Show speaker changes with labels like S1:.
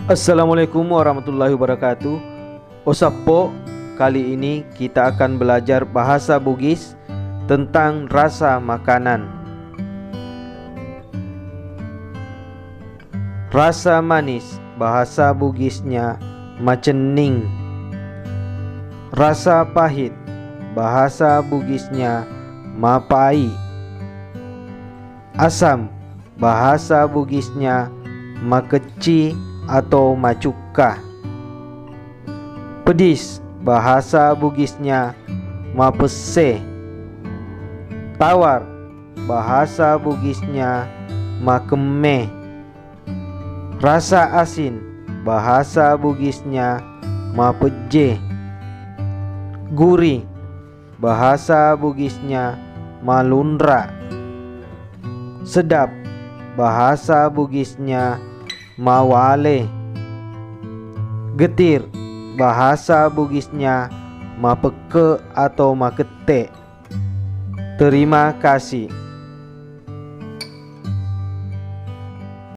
S1: Assalamualaikum warahmatullahi wabarakatuh. Osapo, kali ini kita akan belajar bahasa Bugis tentang rasa makanan. Rasa manis, bahasa Bugisnya macening. Rasa pahit, bahasa Bugisnya mapai. Asam, bahasa Bugisnya makeci atau macuka. Pedis, bahasa Bugisnya mapese. Tawar, bahasa Bugisnya makeme. Rasa asin, bahasa Bugisnya mapeje. Gurih, bahasa Bugisnya malundra. Sedap, bahasa Bugisnya mawale. Getir, bahasa Bugisnya mapeke atau makete. Terima kasih.